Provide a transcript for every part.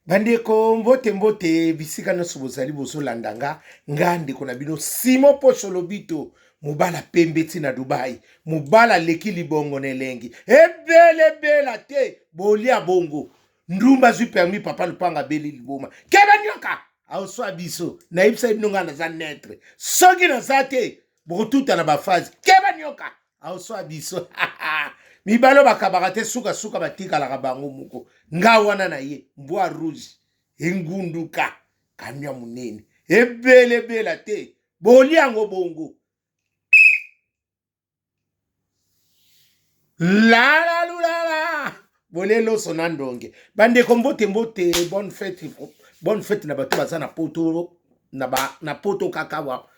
Bandeko mbote bisika nyonso bozali bozolandanga nga ndeko na bino Simon Pocho Lobito mobala pembe ti na Dubai mobala leki libongo na elengi ebela te bolia bongo ndumba zwi permis papa lupanga beli liboma keba nyoka aoswa biso na ibisa bino nga na za netre soki na za te bokotuta na bafazi keba nyoka aoswa biso mibalo bakabaka te suka batikalaka bango moko nga wana na ye mbwa rouge engunduka kamya munene ebela te boliango bongo lala bolelo sona ndonge bandeko mbote bonne fête na bato baza na poto na poto kakawa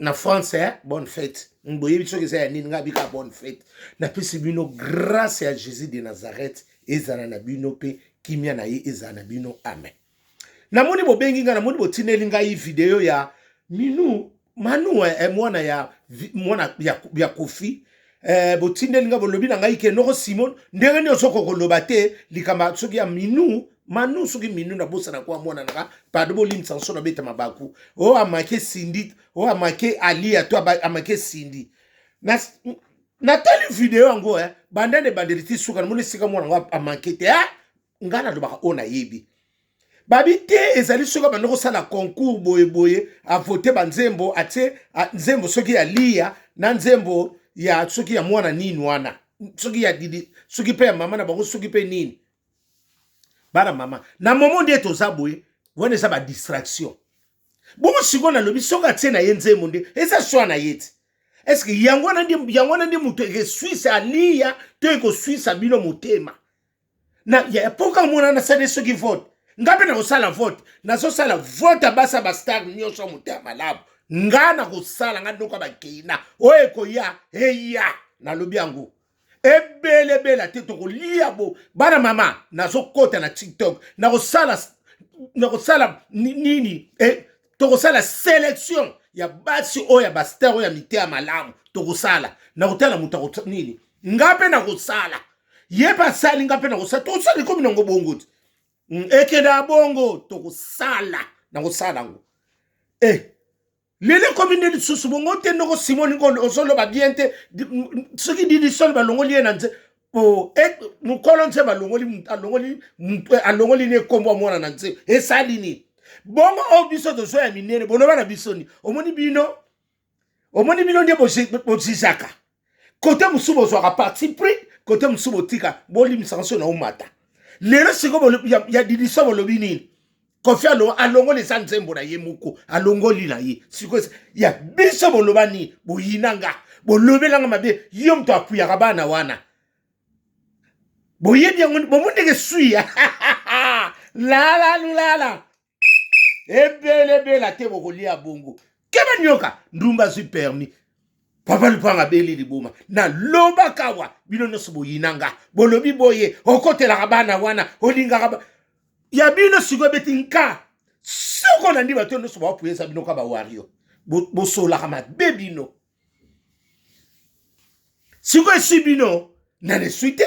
na français bonne fête boyebi soki eza ya nini nga bika bonne fête napesi bino grâce ya Jésus de Nazareth ezala na bino pe kimia na ye ezala na bino amen. Namoni bobengi nga namoni botineli ngai video ya manu mwana ya Kofi botineli nga bolobi na ngai ke noko Simon ndenge nyonso kokoloba te likamba soki ya manu soki minu na bosa na kwa mwana naka pardon bolim sanso na beta mabaku o amake Cindy o amake Ali to amake Cindy na tali video yango bandane banderiti suka na moni sika mwana ngo amake te ngana lobaka ona yebi babi te ezali soka bandoko sala concours boye a voter banzembo ate nzembo soki ya Lia na nzembo ya soki ya mwana nini wana soki ya didi soki pe ya mama na bango soki pe nini bara mama na moment nde toza boye wana eza ba distraction bongo sikona lobi soka tie na ye nzembo nde eza swa na yeti est-ce que yangwana ndi muto ke Suisse Alia to eko Suisse bino motema na ya poka mwana na sale soki vote ngabe na kosala vote na so sala vote basa ba star nyosho motema malabu ngana kosala ngandoko ba keina oye koya heya na lobi yango ebele te to kolia bo bana mama na so kota na TikTok na kosala nini to kosala sélection ya basi oya ba star oya mitea malamu to kosala na kotala muta nini ngabe na kosala yeba sali ngabe na kosala to sala komi ngo bongo ekeda bongo to kosala na kosala ngo lele komine di susu bongo te noko Simon ngo osolo ba bien te soki di sol ba longoli na nze mukolo nze ba alongoli ne kombo mwana na nze esali ni bongo obiso to so ya minene bono bana bisoni omoni bino nde bozizaka kote musubo zo ka parti pris kote musubo tika boli misanso na umata lelo siko ya di so bolobi nini Kofi alongoli za nzembo na ye muko alongoli na ye siko ya biso bolobani boyinanga bolobelanga mabe yo mto apuyaka bana wana boyebi yango bomundeke suya la ebele te bokolia bongo keba nyoka ndumba zwi permis papa lupanga beli liboma na loba kawa bino nyonso boyinanga bolobi boye okotelaka bana wana olingaka ya bino siko beti nka soko na ndi bato nyonso bapuyesa bino ka bawario bosolaka mabe bino siko esi bino na nesuite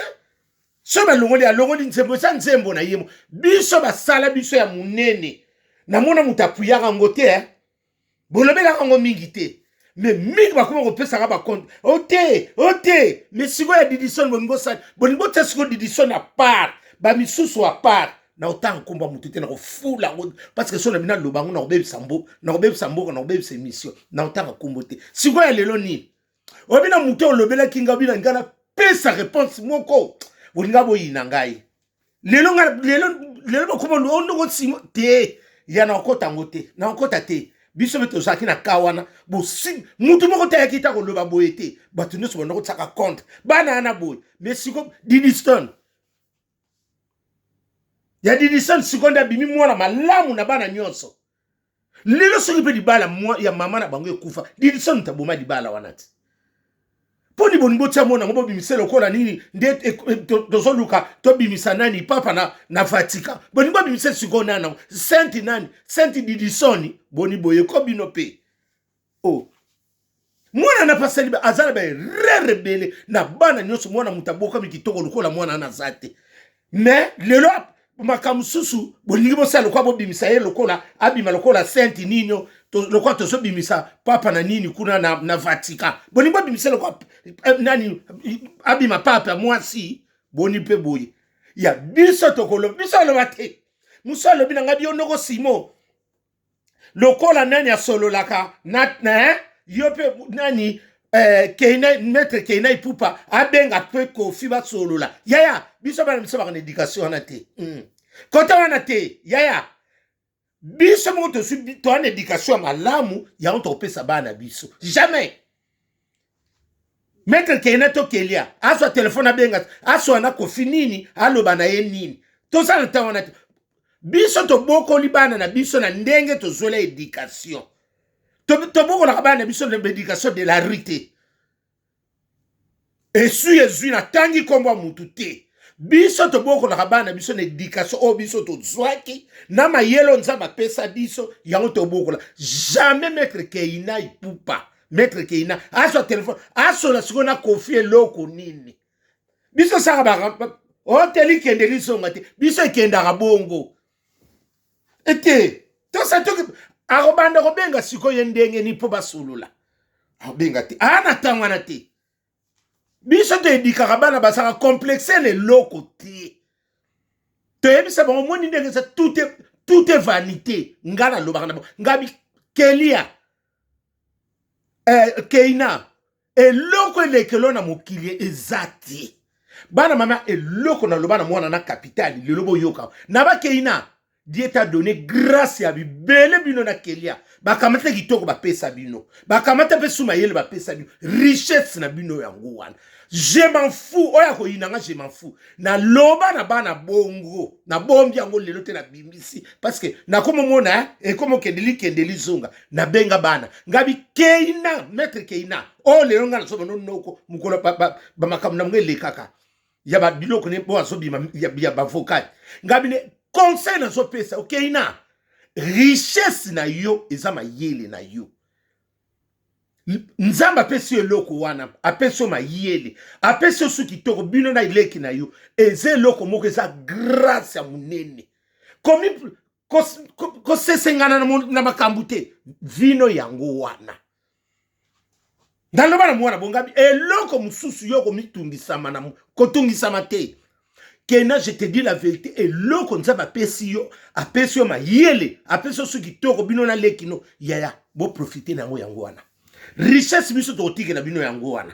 so alongoli nzembo na yemo biso basala biso ya munene na mona mutapuyaka ngo te bolobelaka ngo mingi te me mingi bakoma kopesaka bakonte ote me siko ya didison bolingo te siko didison a part bamisusu a part na otanga komba mutu te na kofula parce que so na bina lobango na kobebisa mboka na kobebisa émission na otanga kombo te siko ya lelo nini obina mutu olobela kinga bina ngana pesa réponse moko bolinga boyina ngai lelo bakoma ondoko simo te ya na okotango te na okota te biso beto zaki na kawana bosi mutu moko te yakita koloba boye te bato nyonso bana kotsaka compte bana na boye mais siko Didiston ya Didison seconde bimi mwana malamu na bana nyonso lelo soki pe dibala ya mama na bango ekufa Didison taboma dibala wanati poni bonimbo tia mona ngo bimiselo kola nini nde tozoluka to bimisa nani papa na Vatika bonimbo bimiselo seconde na Saint Didison boni boye ko bino pe mwana na pasali ba azala ba rebele na bana nyonso mwana mutaboka mikitoko lokola mwana na zate mais lelo makamususu bolingi bosala kwa bobimisa ye lokola abima lokola Sainte Nino lokola tozo bimisa papa na nini kuna na Vatican bolingi bobimisa lokola nani abima papa mwasi boni pe boye ya biso tokolo biso lo bate musalo binanga bionoko simo lokola nani asololaka na yope nani Keina maître Keina ipupa abenga pe Kofi ba solola yaya biso bana biso ba éducation na te kota wana te yaya biso mo to subi to en éducation malamu ya on to pesa bana biso jamais maître Keina to kelia aso téléphone abenga aso na Kofi nini aloba na ye nini to ça le temps wana te biso to boko libana na biso na ndenge to zola éducation Toboko la kabane biso de l'éducation de la rite. Et si Jésus na tangi kombo mutute. Biso toboko la kabane biso de l'éducation o biso to zwaki na mayelo nzamba pesa biso yango toboko la. Jamais maître Keina ipupa. Maître Keina aso téléphone aso la sikona Kofi loko nini. Biso saka ba hoteli kendeli songate. Biso kenda bongo. Ete to sa to arobanda robenga siko yendenge ni po basulula abenga te ana tangwana te biso te edikaka bana basaka complexe le loko te to yebisa bango moni ndenge sa tout est vanité ngana lobaka na ngabi kelia Keina eloko elekelo na mokili ezati bana mama eloko na lobana mwana na capitale le lobo yoka na ba Keina Dieu t'a donné grâce à bibele bino na kelia bakamata kitoko ba pesa bino bakamata pe suma yele ba pesa bino richesse na bino yango wana je m'en fous oya ko inanga je m'en fous na loba na bana bongo na bombi yango lelo te na bimbisi parce que na komo mona e komo kendeli zonga na benga bana ngabi Keina maître Keina o lelo ngana so bono noko mukolo ba makamu na ngele kaka ya ba biloko ne bo aso bima ya ba vocal ngabi ne conseil na so pesa Keina richesse na yo ezama yele na yo nzamba pesi eloko wana apeso ma yele apeso su kitoko bino na ileki na yo eze loko moko eza grâce ya munene komi ko sesengana na makambu te vino yango wana ndalo bana mwana bongabi eloko mususu yo komitungisama na kotungisama te Keina, je te dis la vérité, et l'oko nzaba pesio, apesio ma yele, apesio su kitoko bino na lekino, yaya, bo profiter na yango wana. Richesse biso to tike na bino yango wana.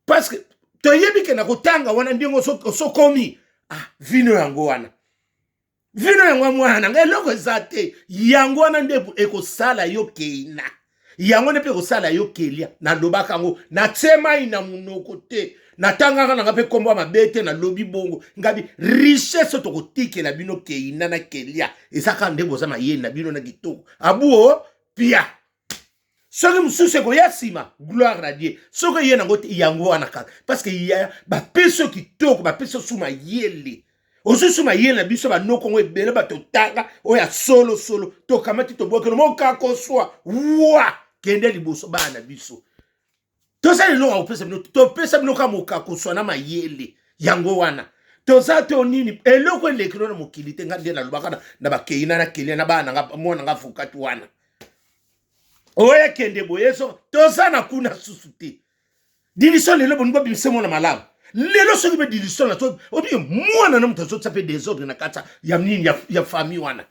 Parce que to yebi ke na kotanga wana ndingo so komi, vino yango wana. Vino yango wana, eloko ezate, yango wana ndebu eko sala yo Keina. Yango ne pe ko sala yo Kelia, na lobaka ngo, na tsema ina munoko te. Natanga na ngape kombo mabete na lobi bongo ngabi richesse to kotike na bino Keina na kelia ezaka ndebo za mayeni na bino na kitoko abuo pia soki mususu ko yasima gloire à Dieu soki yena ngote yango wana kaka parce que ya ba peso kitoko ba peso suma yele osusu mayele na biso ba noko ngo ebele ba totanga oya solo to kamati to boke no moka ko swa wa kende liboso bana biso Toza lelo opesa bino to pesa bino ka mokako swana mayele yango wana toza to nini eloko elekilo na mokili te ngande na lubaka na ba Keina na kelia na bana nga mona nga fukati wana oya kende boyeso toza na kuna susute diliso lelo bongo bimsemo na malamu lelo soki be diliso na to obi mwana na mutazo tsape désordre na kata ya nini ya famille wana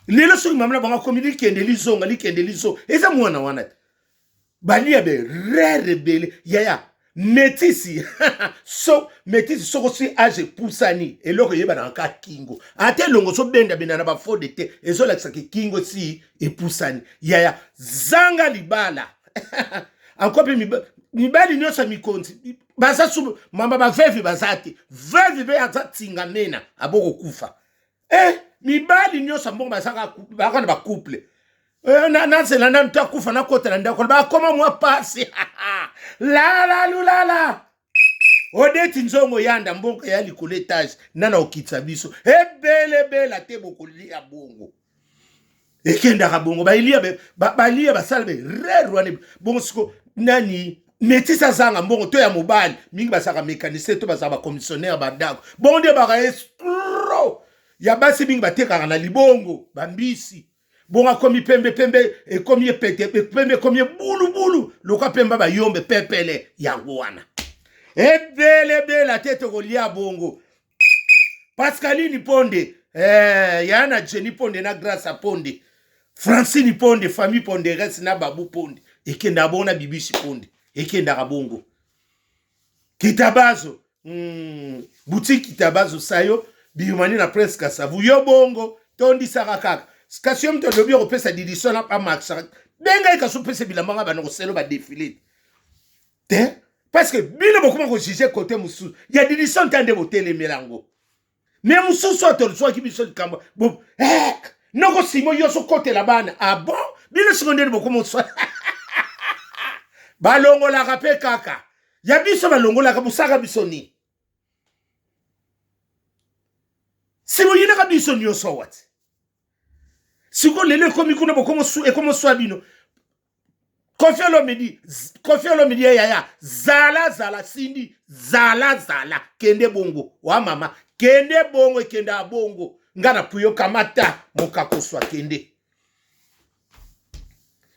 lelo soki mamla banga komili kende lizo eza mwana wana Balia be rebelle yaya metisi so metisi soko si age pusani eloko yeba na ka kingo ate longo so benda benda na ba fode te ezo la ki kingo si e pusani yaya zanga libala encore mibali nyosa mikonzi basa su mamba ba vevi bazati vevi be atinga nena aboko kufa mibali nyosa mbongo basaka bakana ba couple Nanse la nan ta kufa na kota na ndako ba koma mwa pasi la odeti nzongo yanda mbongo ya likolo etage nana okitsa biso ebele te bokolia bongo ekenda ka bongo balia basala be rerwane bongo siko nani metisa zanga mbongo to ya mobali mingi basaka mécanicien to basaka commissionnaire bandako bongo de baka ya basi mingi batekaka na libongo bambisi bonga komi pembe pembe ekomi pete pembe komi bulu bulu loka pemba ba yombe pepele yango wana ebele la tete kolia bongo Pascaline Ponde yana Jenny Ponde na Grâce Ponde Francine Ponde famille Ponderes na Babu Ponde ekenda bona bibisi Ponde ekenda kabongo Kitabazo boutique Kitabazo sayo biyumani na Prince Kasavu yo bongo tondi sakaka skasium to dobi opesa didisona pa max benga ikasopesa bilamba bana ko selo ba défilé te parce que bino bokuma ko juger côté musu ya didison tande botele melango mais musu so to so ki biso kamba bo noko simo yo so côté la bana ah bon bino secondaire bokuma so balongo la kapé kaka ya biso balongo la kabusaka bisoni si vous yina kabiso nyo so what siko lele komi kuna bokomo su e komo swabino Koffi Olomide ya zala sindi zala kende bongo wa mama kende bongo kenda bongo ngana puyo kamata mokakoswa kende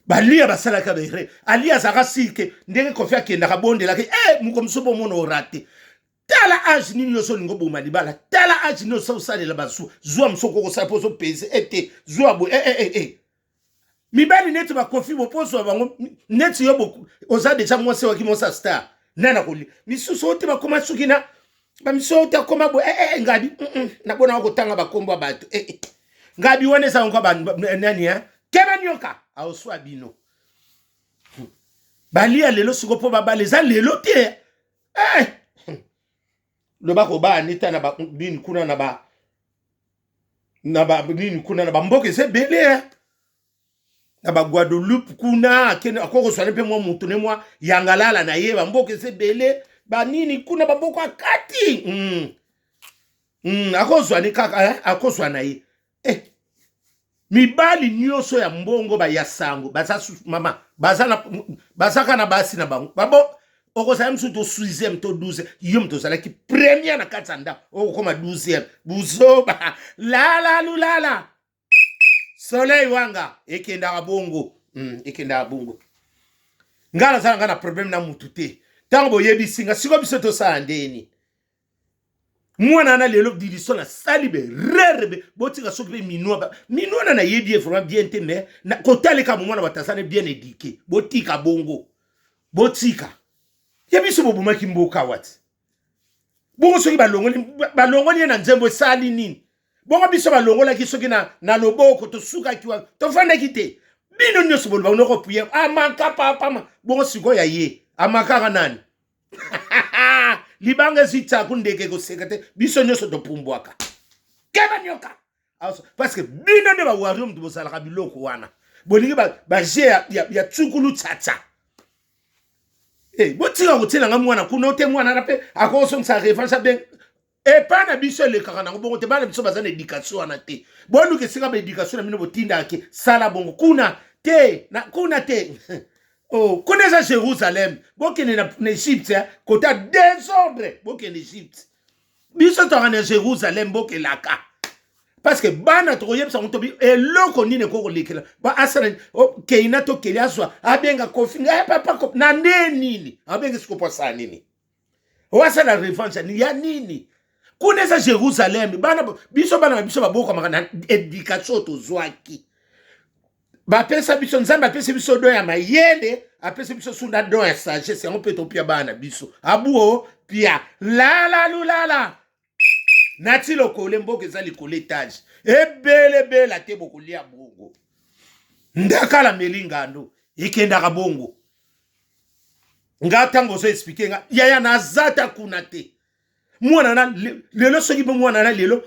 balia basala ka bere alia zaka sike ndenge Koffi akenda ka bonde la ke mukomsobo mono rate tala age nini yoso lingo boma libala tala age no so salela basu zwa msoko ko sa poso pese ete zwa bo mibali netu ba Koffi boposo bango netu yobo oza deja mwase wa kimosa star nana koli misusu ote ba koma sukina ba misote akoma bo ngabi na bona ko tanga ba kombo bato ngabi wone sa ngo ba nani keba nyoka awoswa bino balia lelo siko po baba leza lelo te le bako ba anita na ba bini kuna na ba bini kuna na ba mboke se bele na ba Guadeloupe kuna akene akoko swane pe mo mutu ne mwa yangalala na ye ba mboke se bele ba nini kuna ba mboko akati akozwa ni kaka akozwa na ye mibali nyoso ya mbongo ba yasango baza mama bazaka na basi na bango babo okosa msu to 6e to 12 yom to sala ki premier na katanda okoma 12e buzoba lala soleil wanga ekenda bongo ekenda bongo ngala sala ngana problem na mutute tango boyebi singa siko biso to sa ndeni mwana na lelo didisona salibe rerebe botika sokibe minwa na yebi vraiment bien te mais na kotaleka mwana batasane bien éduqué botika bongo botika yebiso bobumaki mboka wati bongo soki balongoli na nzembo sali nini bongo biso balongola ki soki na loboko to suka kiwa to fanda kite bino nyoso bolo ba noko puye amaka papa bongo siko ya ye amaka nani libanga zita kundeke ko sekate biso nyoso to pumbwaka keba nyoka parce que bino ne ba warium to bosala ka biloko wana bolingi ba je ya tsukulu tata botinga kotina nga mwana kuna ote mwana na pe akoso nsa revanche ben pas na biso le kaka na bongo te bana biso bazana éducation wana te bonu ke singa ba éducation na mino botinda ke sala bongo kuna te kuna za Jérusalem bokene na Égypte kota désordre bokene Égypte biso to na Jérusalem bokelaka parce que bana to yebsa mutobi eloko nini ko lekela ba asana keina to keliaswa abenga Koffi papa na nini abenga sikopo sa nini wasala revanche ni ya nini kuneza Jérusalem bana biso baboko makana éducation to zwaki ba pesa biso nzamba pesa biso do ya mayele apesa biso sunda do ya sagesse on peut to pia bana biso abuo pia lala nati lokole mboke ezali koletage ebele ate bokolia bongo ndakala melingando ikenda bongo ngatango so expliquer nga yaya nazata kuna te mwana na lelo soki bo mwana na lelo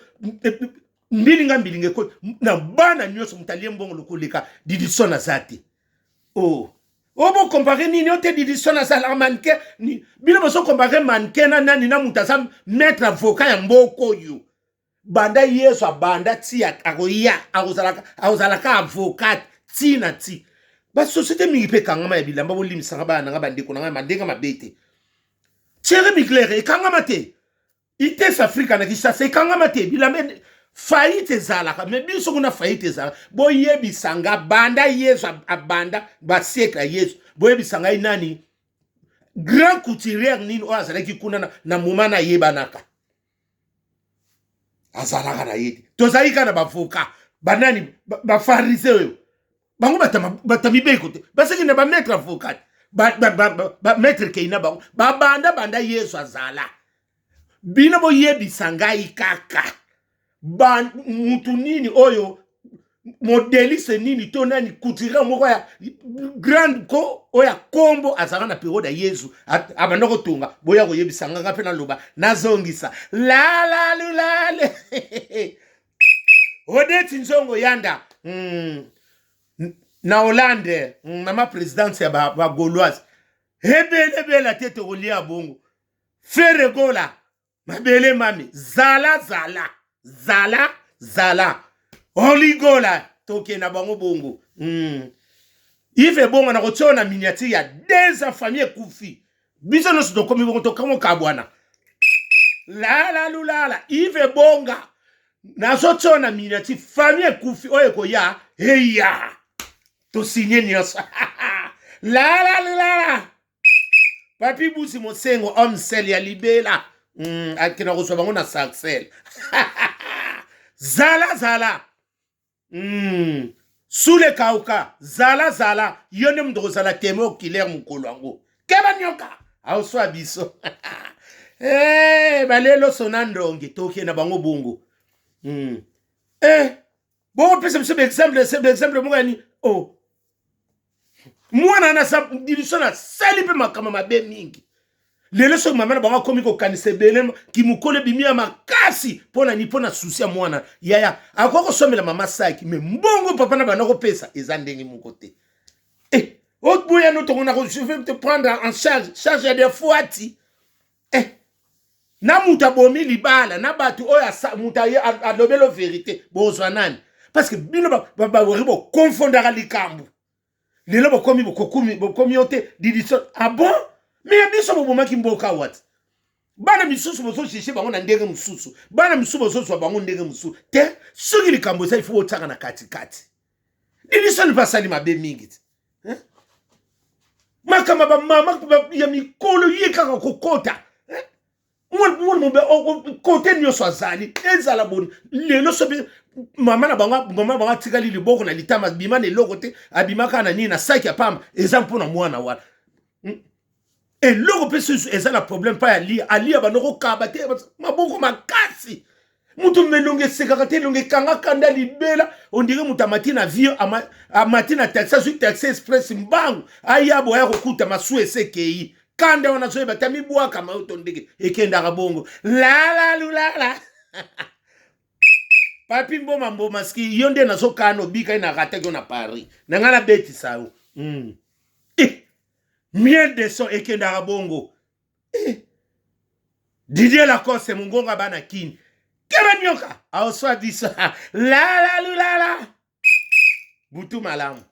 mbilinga ko na bana nyoso mutalie mbongo lokoleka didisona zati bo comparer nini ote didisona sala manke ni bilo bo so comparer manke na nani na mutasa mettre avocat ya mboko yo banda yeso banda ti akoya akozalaka avocat tina ti ba société mingi pe kangama ya bilamba bo limisa bana nga bandeko na nga mandenga mabete chere miclaire e kangama te ite Afrika na kisa se kangama te bilamba faillite ezalaka mais biso kuna faillite ezalaka boyebisanga banda Yesu abanda basiècle Yesu boyebisanga nani grand couturier nini oyo azalaki kuna na moment na yebanaka azalaka na yedi tozali kana bavoka banani bafarise oyo bango batamibeko te baseki na bametre avocat bametre keina bango banda Yesu azala bino boyebisa ngai kaka mutu nini oyo modelise nini to nani couturier moko ya grande ko oya kombo azala na periode ya Yesu abanda kotunga boya koyebisa nga mpe na loba nazongisa la lulale Odette Nzongo Yanda na Hollande mama présidence ya ba Gauloise hebele la tête olia bongo fere gola mabele mami zala oligola toke na bango bongo ife bongo na kotiona miniature ya deux famille kufi biso no sto komi bongo to kamo kabwana la lulala ife bonga na zotiona miniature famille kufi oye ko ya heya to signer nyosa la papi busi mosengo homme sel ya libela akina ko so bango na saxel zala Sule kauka zala yone mdoko zala teme okilere mukolo yango keba nyoka aoswa biso balelo sonandonge toke na bango bongo bongo pesa biso exemple mongani mwana na sa division na sali pe makama mabe mingi lelo so mama na bango komi ko kanise belem ki mukole bimia makasi pona susi ya mwana yaya akoko somela mama saki me mbongo papa na banako pesa ezandenge mukote otbuya no tongona ko je vais te prendre en charge ya des fouati na muta bomi libala na batu oya muta adobelo vérité bozwa nani parce que bino ba woribo confondara likambu lelo bokomi bokomi ote didiso bon mais biso bomaki mboka wat bana misusu bozo chiche bango na ndenge mususu bana misusu bozo zwa bango ndenge mususu te soki likambo za ifo otaka na katikati didiso ni pasali mabe mingi makama ba mama ya mikolo yekaka kokota mwana mobe kote nyoso azali ezala boni lelo sobi mama na banga tikali liboko na litama bima ne lokote abimaka na nini na saki ya pamba ezampo na mwana wana logo peso ezala problème pa alia banoko kabate maboko makasi mutu menonge sekakate longe kanga kanda libela ondire mutamati na vie amati na taxi sur taxi express mbangu ayabo ya kokuta masu esekei kanda wana zoe batami bwaka mauto ndege ekenda bongo la papi mboma ski yonde na sokano bika ina rateko na Paris na ngala beti sao mien de son ekenda bongo Didier Lacoste mungonga bana kini keba nyoka aoswa disa la butu malamu